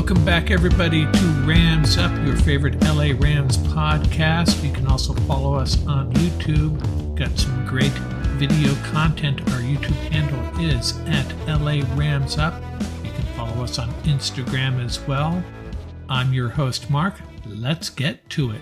Welcome back, everybody, to Rams Up, your favorite LA Rams podcast. You can also follow us on YouTube. Got some great video content. Our YouTube handle is at LA Rams Up. You can follow us on Instagram as well. I'm your host, Mark. Let's get to it.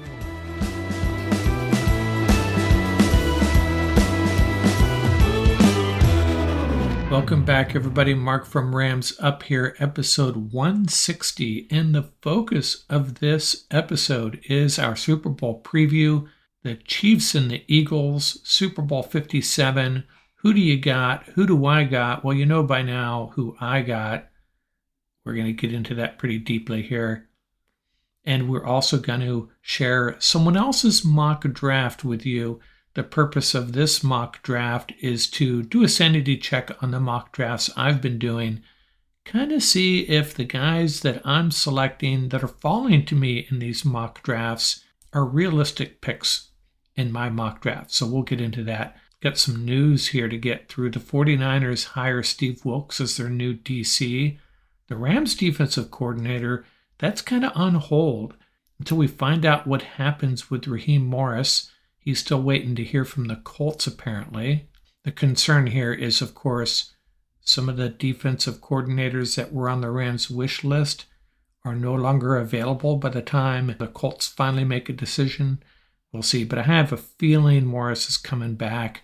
Welcome back, everybody. Mark from Rams Up here, episode 160. And the focus of this episode is our Super Bowl preview, the Chiefs and the Eagles, Super Bowl 57. Who do you got? Who do I got? Well, you know by now who I got. We're going to get into that pretty deeply here. And we're also going to share someone else's mock draft with you. The purpose of this mock draft is to do a sanity check on the mock drafts I've been doing, kind of see if the guys that I'm selecting that are falling to me in these mock drafts are realistic picks in my mock draft. So we'll get into that. Got some news here to get through. The 49ers hire Steve Wilks as their new DC. The Rams defensive coordinator, that's kind of on hold until we find out what happens with Raheem Morris. He's still waiting to hear from the Colts, apparently. The concern here is, of course, some of the defensive coordinators that were on the Rams' wish list are no longer available by the time the Colts finally make a decision. We'll see, but I have a feeling Morris is coming back,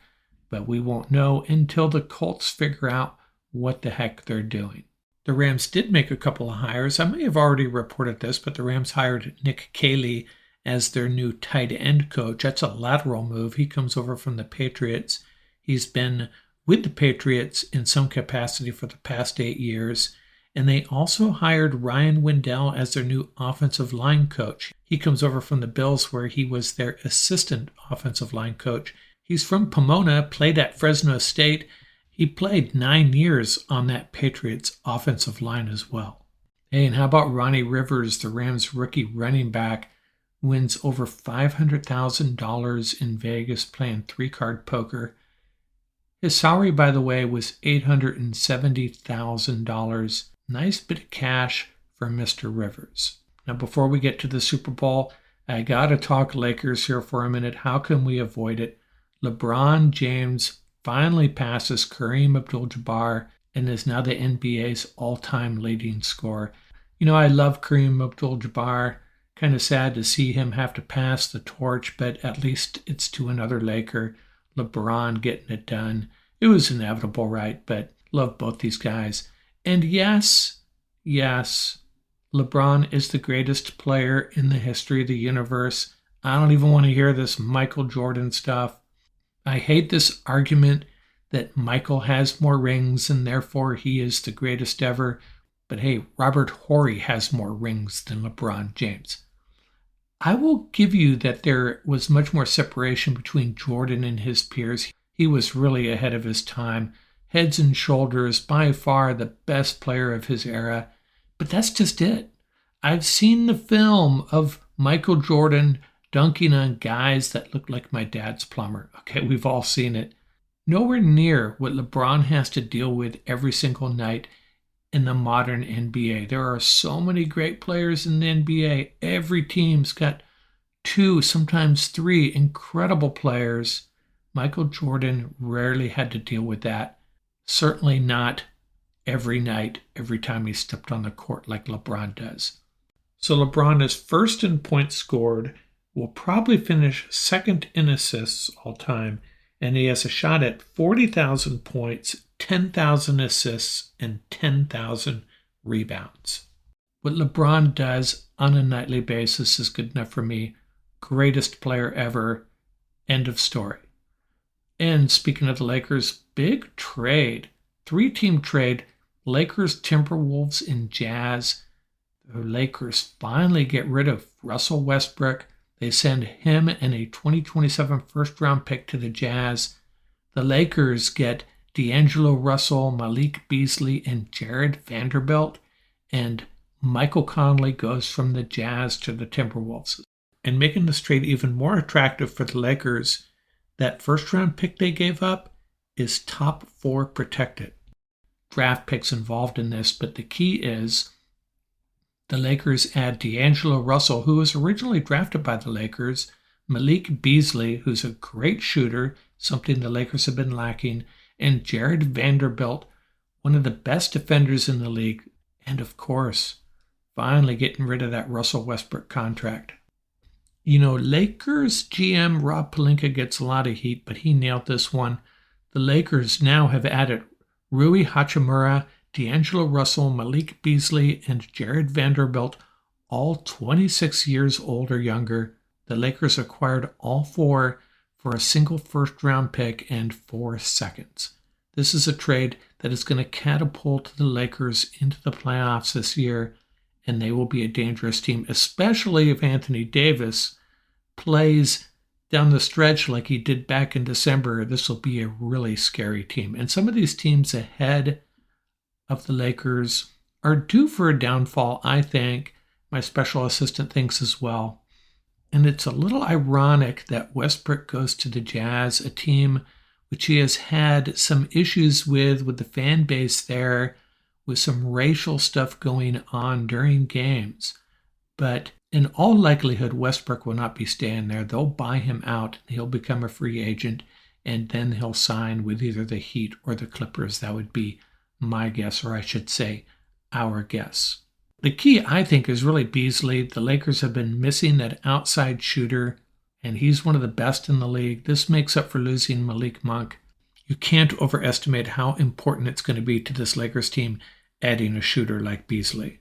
but we won't know until the Colts figure out what the heck they're doing. The Rams did make a couple of hires. I may have already reported this, but the Rams hired Nick Caley as their new tight end coach. That's a lateral move. He comes over from the Patriots. He's been with the Patriots in some capacity for the past 8 years. And they also hired Ryan Wendell as their new offensive line coach. He comes over from the Bills, where he was their assistant offensive line coach. He's from Pomona, played at Fresno State. He played 9 years on that Patriots offensive line as well. Hey, and how about Ronnie Rivers, the Rams rookie running back? Wins over $500,000 in Vegas playing 3-card poker. His salary, by the way, was $870,000. Nice bit of cash for Mr. Rivers. Now, before we get to the Super Bowl, I got to talk Lakers here for a minute. How can we avoid it? LeBron James finally passes Kareem Abdul-Jabbar and is now the NBA's all-time leading scorer. You know, I love Kareem Abdul-Jabbar. Kind of sad to see him have to pass the torch, but at least it's to another Laker. LeBron getting it done. It was inevitable, right? But love both these guys. And yes, LeBron is the greatest player in the history of the universe. I don't even want to hear this Michael Jordan stuff. I hate this argument that Michael has more rings and therefore he is the greatest ever. But hey, Robert Horry has more rings than LeBron James. I will give you that there was much more separation between Jordan and his peers. He was really ahead of his time. Heads and shoulders, by far the best player of his era. But that's just it. I've seen the film of Michael Jordan dunking on guys that look like my dad's plumber. Okay, we've all seen it. Nowhere near what LeBron has to deal with every single night in the modern NBA. There are so many great players in the NBA. Every team's got 2, sometimes 3 incredible players. Michael Jordan rarely had to deal with that. Certainly not every night, every time he stepped on the court like LeBron does. So LeBron is first in points scored, will probably finish second in assists all time, and he has a shot at 40,000 points, 10,000 assists, and 10,000 rebounds. What LeBron does on a nightly basis is good enough for me. Greatest player ever. End of story. And speaking of the Lakers, big trade. 3-team trade. Lakers, Timberwolves, and Jazz. The Lakers finally get rid of Russell Westbrook. They send him and a 2027 first-round pick to the Jazz. The Lakers get D'Angelo Russell, Malik Beasley, and Jared Vanderbilt. And Michael Conley goes from the Jazz to the Timberwolves. And making this trade even more attractive for the Lakers, that first-round pick they gave up is top 4 protected. Draft picks involved in this, but the key is The Lakers add D'Angelo Russell, who was originally drafted by the Lakers, Malik Beasley, who's a great shooter, something the Lakers have been lacking, and Jared Vanderbilt, one of the best defenders in the league, and of course, finally getting rid of that Russell Westbrook contract. You know, Lakers GM Rob Pelinka gets a lot of heat, but he nailed this one. The Lakers now have added Rui Hachimura, D'Angelo Russell, Malik Beasley, and Jared Vanderbilt, all 26 years old or younger. The Lakers acquired all four for a single first-round pick and 4 seconds. This is a trade that is going to catapult the Lakers into the playoffs this year, and they will be a dangerous team, especially if Anthony Davis plays down the stretch like he did back in December. This will be a really scary team. And some of these teams ahead of the Lakers are due for a downfall, I think. My special assistant thinks as well. And it's a little ironic that Westbrook goes to the Jazz, a team which he has had some issues with the fan base there, with some racial stuff going on during games. But in all likelihood, Westbrook will not be staying there. They'll buy him out. He'll become a free agent, and then he'll sign with either the Heat or the Clippers. That would be my guess, or I should say our guess. The key, I think, is really Beasley. The Lakers have been missing that outside shooter, and he's one of the best in the league. This makes up for losing Malik Monk. You can't overestimate how important it's going to be to this Lakers team adding a shooter like Beasley.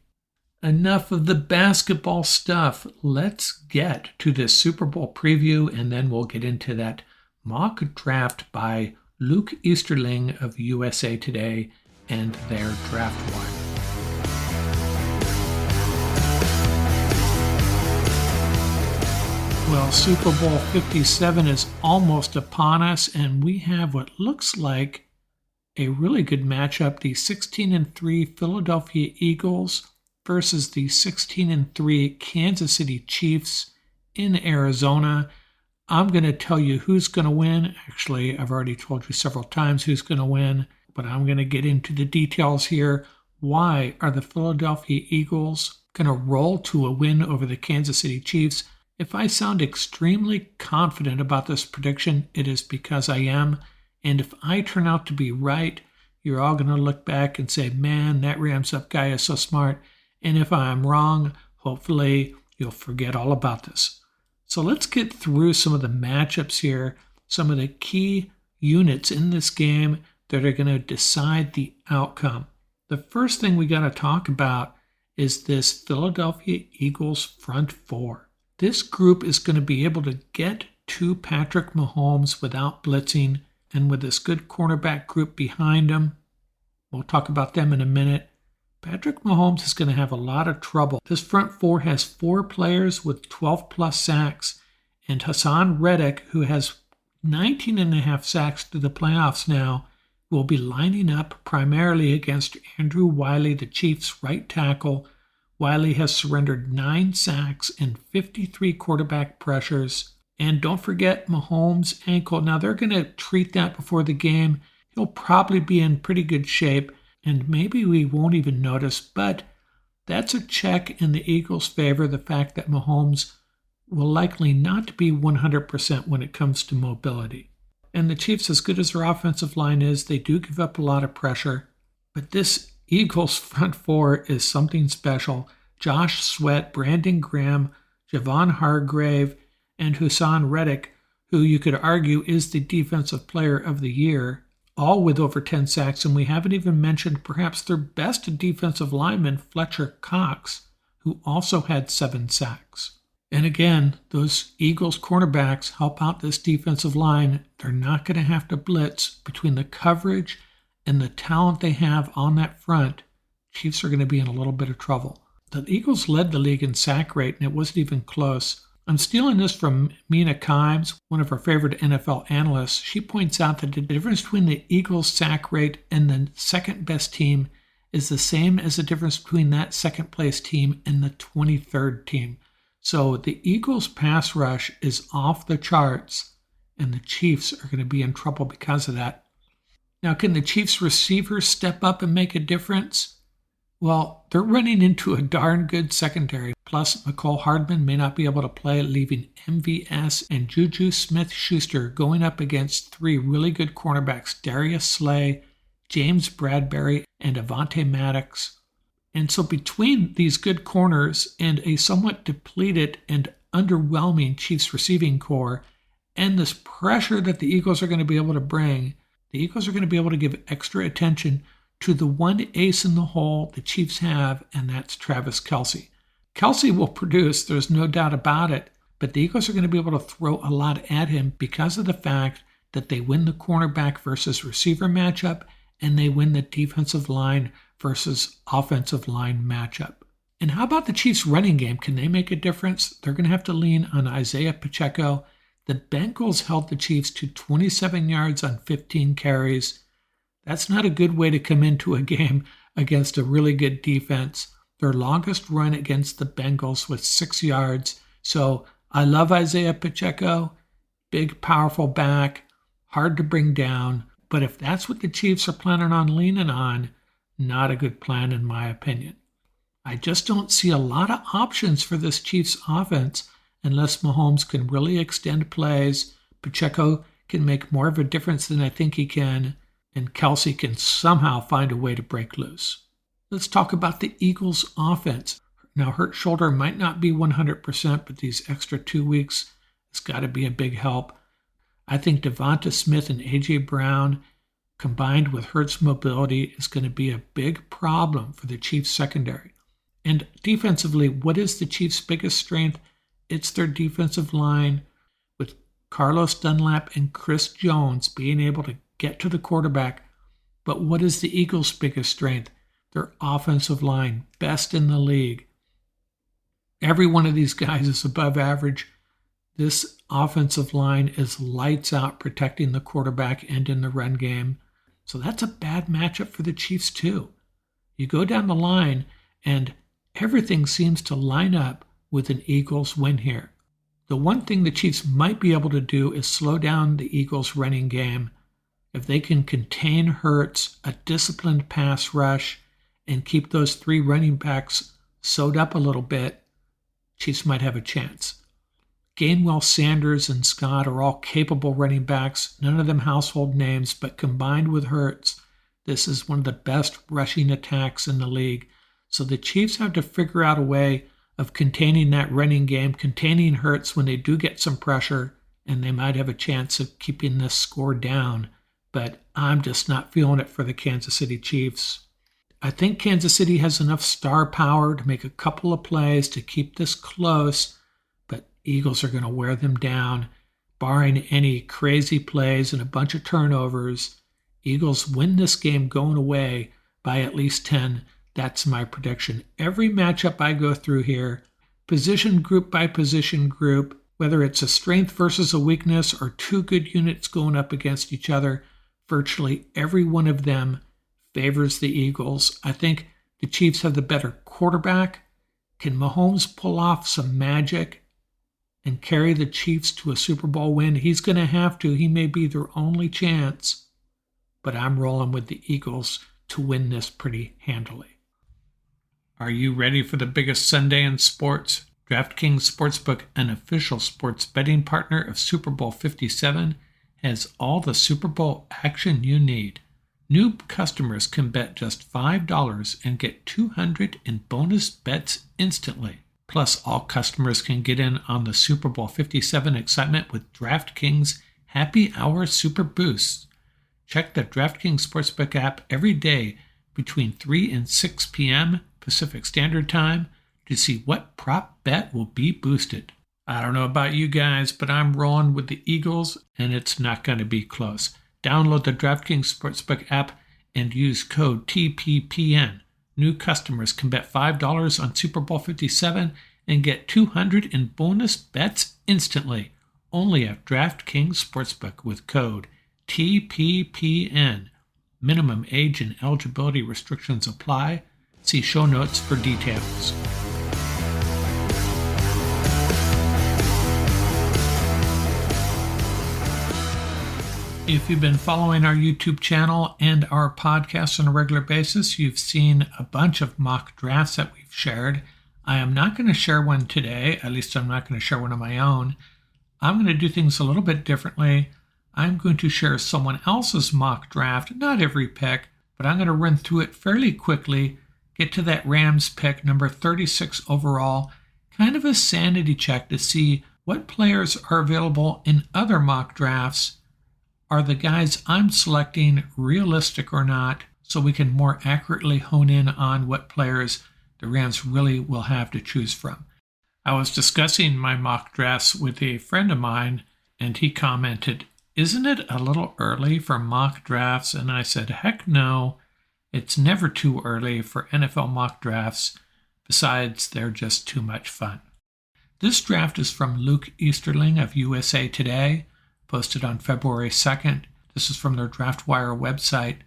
Enough of the basketball stuff. Let's get to this Super Bowl preview, and then we'll get into that mock draft by Luke Easterling of USA Today and their draft wire. Well, Super Bowl 57 is almost upon us, and we have what looks like a really good matchup. The 16-3 Philadelphia Eagles versus the 16-3 Kansas City Chiefs in Arizona. I'm going to tell you who's going to win. Actually, I've already told you several times who's going to win, but I'm going to get into the details here. Why are the Philadelphia Eagles going to roll to a win over the Kansas City Chiefs? If I sound extremely confident about this prediction, it is because I am. And if I turn out to be right, you're all going to look back and say, man, that Rams Up guy is so smart. And if I'm wrong, hopefully you'll forget all about this. So let's get through some of the matchups here, some of the key units in this game that are going to decide the outcome. The first thing we got to talk about is this Philadelphia Eagles front four. This group is going to be able to get to Patrick Mahomes without blitzing, and with this good cornerback group behind him, we'll talk about them in a minute, Patrick Mahomes is going to have a lot of trouble. This front four has 4 players with 12-plus sacks, and Hassan Reddick, who has 19.5 sacks through the playoffs now, will be lining up primarily against Andrew Wiley, the Chiefs' right tackle. Wiley has surrendered 9 sacks and 53 quarterback pressures. And don't forget Mahomes' ankle. Now, they're going to treat that before the game. He'll probably be in pretty good shape, and maybe we won't even notice, but that's a check in the Eagles' favor, the fact that Mahomes will likely not be 100% when it comes to mobility. And the Chiefs, as good as their offensive line is, they do give up a lot of pressure, but this Eagles front four is something special. Josh Sweat, Brandon Graham, Javon Hargrave, and Hassan Reddick, who you could argue is the defensive player of the year, all with over 10 sacks, and we haven't even mentioned perhaps their best defensive lineman, Fletcher Cox, who also had 7 sacks. And again, those Eagles cornerbacks help out this defensive line. They're not going to have to blitz. Between the coverage and the talent they have on that front, Chiefs are going to be in a little bit of trouble. The Eagles led the league in sack rate, and it wasn't even close. I'm stealing this from Mina Kimes, one of our favorite NFL analysts. She points out that the difference between the Eagles' sack rate and the second-best team is the same as the difference between that second-place team and the 23rd team. So the Eagles' pass rush is off the charts, and the Chiefs are going to be in trouble because of that. Now, can the Chiefs receivers step up and make a difference? Well, they're running into a darn good secondary. Plus, McCole Hardman may not be able to play, leaving MVS and Juju Smith-Schuster going up against three really good cornerbacks, Darius Slay, James Bradbury, and Avonte Maddox. And so between these good corners and a somewhat depleted and underwhelming Chiefs receiving core, and this pressure that the Eagles are going to be able to bring, the Eagles are going to be able to give extra attention to the one ace in the hole the Chiefs have, and that's Travis Kelce. Kelce will produce, there's no doubt about it, but the Eagles are going to be able to throw a lot at him because of the fact that they win the cornerback versus receiver matchup, and they win the defensive line versus offensive line matchup. And how about the Chiefs' running game? Can they make a difference? They're going to have to lean on Isaiah Pacheco. The Bengals held the Chiefs to 27 yards on 15 carries. That's not a good way to come into a game against a really good defense. Their longest run against the Bengals was 6 yards. So I love Isaiah Pacheco, big, powerful back, hard to bring down. But if that's what the Chiefs are planning on leaning on, not a good plan in my opinion. I just don't see a lot of options for this Chiefs offense unless Mahomes can really extend plays, Pacheco can make more of a difference than I think he can, and Kelce can somehow find a way to break loose. Let's talk about the Eagles' offense. Now, hurt shoulder might not be 100%, but these extra 2 weeks has got to be a big help. I think Devonta Smith and A.J. Brown, combined with Hurts' mobility, is going to be a big problem for the Chiefs' secondary. And defensively, what is the Chiefs' biggest strength? It's their defensive line, with Carlos Dunlap and Chris Jones being able to get to the quarterback. But what is the Eagles' biggest strength? Their offensive line, best in the league. Every one of these guys is above average. This offensive line is lights out protecting the quarterback and in the run game. So that's a bad matchup for the Chiefs too. You go down the line and everything seems to line up with an Eagles win here. The one thing the Chiefs might be able to do is slow down the Eagles' running game. If they can contain Hurts, a disciplined pass rush, and keep those three running backs sewed up a little bit, Chiefs might have a chance. Gainwell, Sanders, and Scott are all capable running backs, none of them household names, but combined with Hurts, this is one of the best rushing attacks in the league. So the Chiefs have to figure out a way of containing that running game, containing Hurts when they do get some pressure, and they might have a chance of keeping this score down. But I'm just not feeling it for the Kansas City Chiefs. I think Kansas City has enough star power to make a couple of plays to keep this close, but Eagles are going to wear them down, barring any crazy plays and a bunch of turnovers. Eagles win this game going away by at least 10. That's my prediction. Every matchup I go through here, position group by position group, whether it's a strength versus a weakness or two good units going up against each other, virtually every one of them favors the Eagles. I think the Chiefs have the better quarterback. Can Mahomes pull off some magic and carry the Chiefs to a Super Bowl win? He's going to have to. He may be their only chance, but I'm rolling with the Eagles to win this pretty handily. Are you ready for the biggest Sunday in sports? DraftKings Sportsbook, an official sports betting partner of Super Bowl 57, has all the Super Bowl action you need. New customers can bet just $5 and get $200 in bonus bets instantly. Plus, all customers can get in on the Super Bowl 57 excitement with DraftKings Happy Hour Super Boosts. Check the DraftKings Sportsbook app every day between 3 and 6 p.m. Pacific Standard Time to see what prop bet will be boosted. I don't know about you guys, but I'm rolling with the Eagles, and it's not going to be close. Download the DraftKings Sportsbook app and use code TPPN. New customers can bet $5 on Super Bowl 57 and get $200 in bonus bets instantly. Only at DraftKings Sportsbook with code TPPN. Minimum age and eligibility restrictions apply. See show notes for details. If you've been following our YouTube channel and our podcast on a regular basis, you've seen a bunch of mock drafts that we've shared. I am not going to share one today, at least I'm not going to share one of my own. I'm going to do things a little bit differently. I'm going to share someone else's mock draft, not every pick, but I'm going to run through it fairly quickly, get to that Rams pick, number 36 overall, kind of a sanity check to see what players are available in other mock drafts. Are the guys I'm selecting realistic or not, so we can more accurately hone in on what players the Rams really will have to choose from? I was discussing my mock drafts with a friend of mine, and he commented, "Isn't it a little early for mock drafts?" And I said, heck no, it's never too early for NFL mock drafts. Besides, they're just too much fun. This draft is from Luke Easterling of USA Today, posted on February 2nd. This is from their DraftWire website.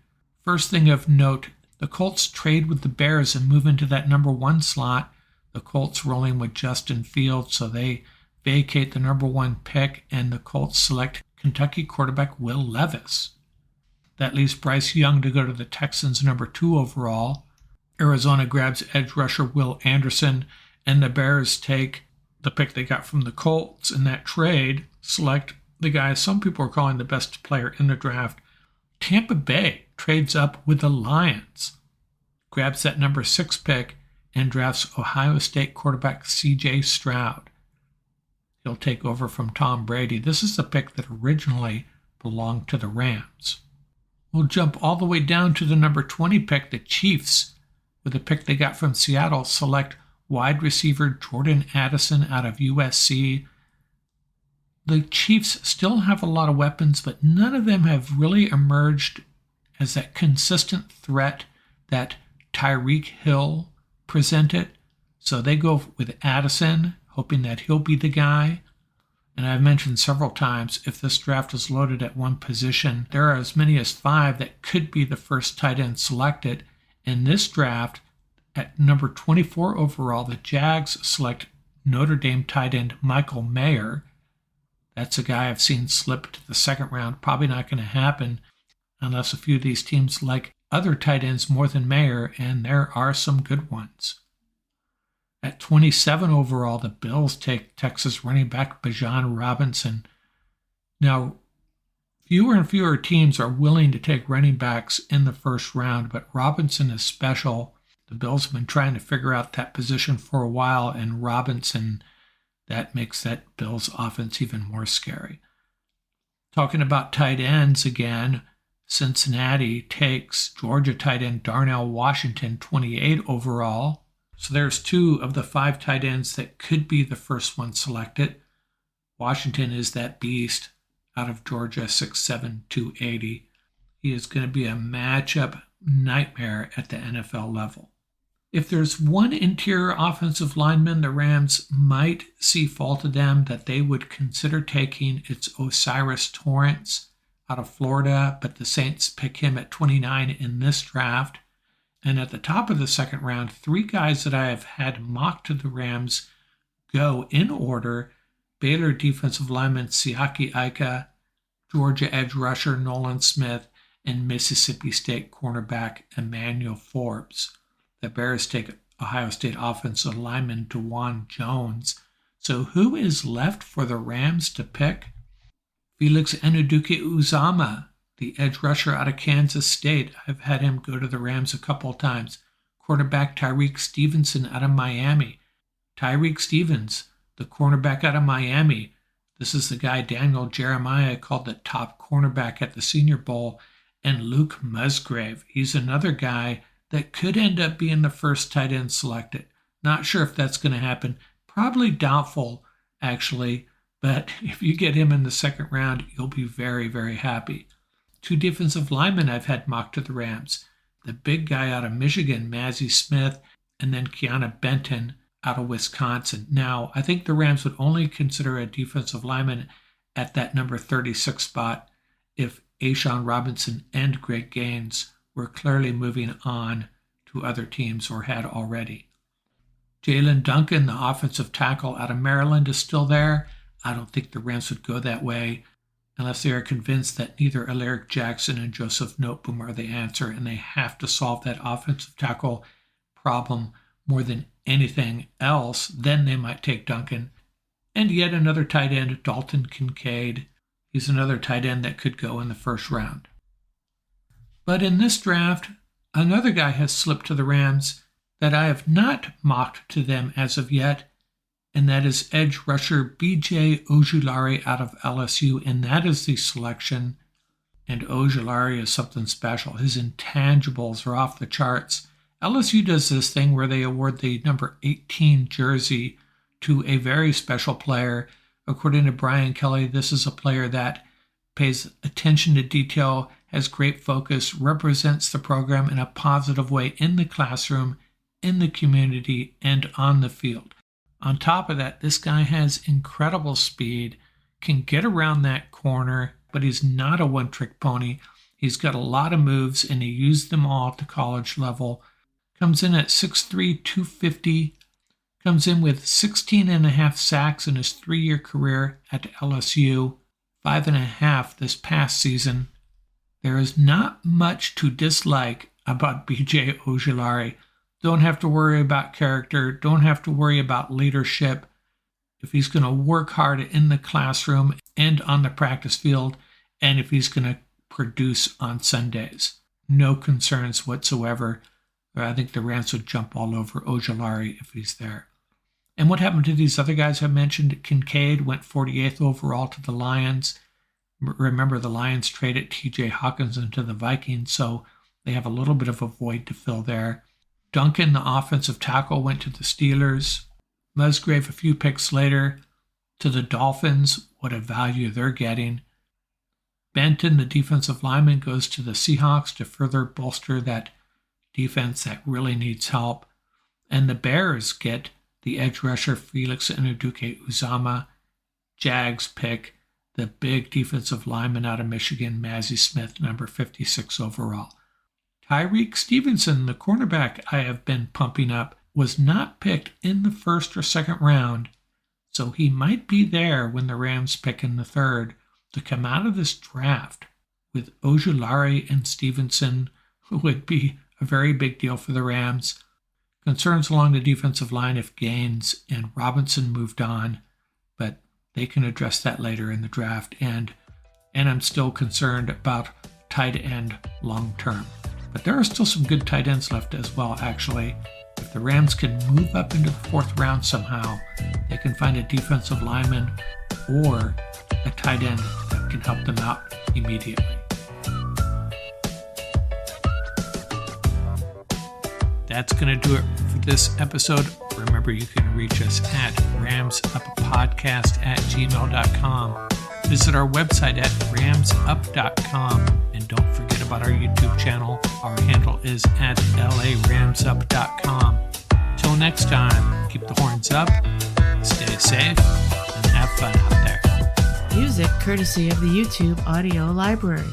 First thing of note, the Colts trade with the Bears and move into that number 1 slot. The Colts rolling with Justin Fields, so they vacate the number 1 pick, and the Colts select Kentucky quarterback Will Levis. That leaves Bryce Young to go to the Texans number 2 overall. Arizona grabs edge rusher Will Anderson, and the Bears take the pick they got from the Colts in that trade, select the guy some people are calling the best player in the draft. Tampa Bay trades up with the Lions, grabs that number 6 pick, and drafts Ohio State quarterback C.J. Stroud. He'll take over from Tom Brady. This is the pick that originally belonged to the Rams. We'll jump all the way down to the number 20 pick. The Chiefs, with the pick they got from Seattle, select wide receiver Jordan Addison out of USC. The Chiefs still have a lot of weapons, but none of them have really emerged as that consistent threat that Tyreek Hill presented. So they go with Addison, hoping that he'll be the guy. And I've mentioned several times, if this draft is loaded at one position, there are as many as 5 that could be the first tight end selected. In this draft, at number 24 overall, the Jags select Notre Dame tight end Michael Mayer. That's a guy I've seen slip to the 2nd round. Probably not going to happen unless a few of these teams like other tight ends more than Mayer, and there are some good ones. At 27 overall, the Bills take Texas running back Bijan Robinson. Now, fewer and fewer teams are willing to take running backs in the 1st round, but Robinson is special. The Bills have been trying to figure out that position for a while, and Robinson, that makes that Bills offense even more scary. Talking about tight ends again, Cincinnati takes Georgia tight end Darnell Washington, 28 overall. So there's 2 of the 5 tight ends that could be the first one selected. Washington is that beast out of Georgia, 6'7", 280. He is going to be a matchup nightmare at the NFL level. If there's one interior offensive lineman the Rams might see fault to them that they would consider taking, it's Osiris Torrance out of Florida, but the Saints pick him at 29 in this draft. And at the top of the 2nd round, 3 guys that I have had mocked to the Rams go in order: Baylor defensive lineman Siaki Ika, Georgia edge rusher Nolan Smith, and Mississippi State cornerback Emmanuel Forbes. The Bears take Ohio State offensive lineman DeJuan Jones. So who is left for the Rams to pick? Felix Enuduke-Uzama, the edge rusher out of Kansas State. I've had him go to the Rams a couple of times. Quarterback Tyreek Stevenson out of Miami. Tyreek Stevens, the cornerback out of Miami. This is the guy Daniel Jeremiah called the top cornerback at the Senior Bowl. And Luke Musgrave, he's another guy that could end up being the first tight end selected. Not sure if that's going to happen. Probably doubtful, actually. But if you get him in the 2nd round, you'll be very, very happy. 2 defensive linemen I've had mocked to the Rams. The big guy out of Michigan, Mazi Smith, and then Keanu Benton out of Wisconsin. Now, I think the Rams would only consider a defensive lineman at that number 36 spot if A'Shawn Robinson and Greg Gaines were clearly moving on to other teams or had already. Jalen Duncan, the offensive tackle out of Maryland, is still there. I don't think the Rams would go that way. unless they are convinced that neither Alaric Jackson and Joseph Noteboom are the answer, and they have to solve that offensive tackle problem more than anything else. Then they might take Duncan. And yet another tight end, Dalton Kincaid. He's another tight end that could go in the first round. But in this draft, another guy has slipped to the Rams that I have not mocked to them as of yet, and that is edge rusher B.J. Ojulari out of LSU, and that is the selection. And Ojulari is something special. His intangibles are off the charts. LSU does this thing where they award the number 18 jersey to a very special player. According to Brian Kelly, this is a player that pays attention to detail, has great focus, represents the program in a positive way in the classroom, in the community, and on the field. On top of that, this guy has incredible speed, can get around that corner, but he's not a one-trick pony. He's got a lot of moves, and he used them all at the college level. Comes in at 6'3", 250. Comes in with 16 and a half sacks in his 3-year career at LSU, 5.5 this past season. There is not much to dislike about B.J. Ojulari. Don't have to worry about character. Don't have to worry about leadership. If he's going to work hard in the classroom and on the practice field, and if he's going to produce on Sundays, no concerns whatsoever. I think the Rams would jump all over Ojulari if he's there. And what happened to these other guys I mentioned? Kincaid went 48th overall to the Lions. Remember, the Lions traded T.J. Hawkinson to the Vikings, so they have a little bit of a void to fill there. Duncan, the offensive tackle, went to the Steelers. Musgrave, a few picks later, to the Dolphins. What a value they're getting. Benton, the defensive lineman, goes to the Seahawks to further bolster that defense that really needs help. And the Bears get the edge rusher Felix Ndubuike-Uzama. Jags pick the big defensive lineman out of Michigan, Mazi Smith, number 56 overall. Tyreek Stevenson, the cornerback I have been pumping up, was not picked in the first or second round, so he might be there when the Rams pick in the third to come out of this draft with Ojulari and Stevenson, who would be a very big deal for the Rams. Concerns along the defensive line if Gaines and Robinson moved on, but they can address that later in the draft. And I'm still concerned about tight end long term. But there are still some good tight ends left as well, actually. If the Rams can move up into the fourth round somehow, they can find a defensive lineman or a tight end that can help them out immediately. That's going to do it for this episode. Remember, you can reach us at ramsuppodcast@gmail.com. Visit our website at ramsup.com. And don't forget about our YouTube channel. Our handle is at laramsup.com. Till next time, keep the horns up, stay safe, and have fun out there. Music courtesy of the YouTube audio library.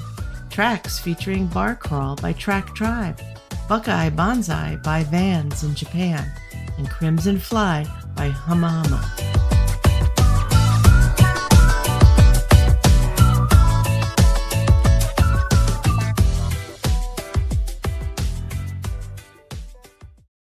Tracks featuring Bar Crawl by Track Tribe. Buckeye Bonzai by Vans in Japan, and Crimson Fly by Huma.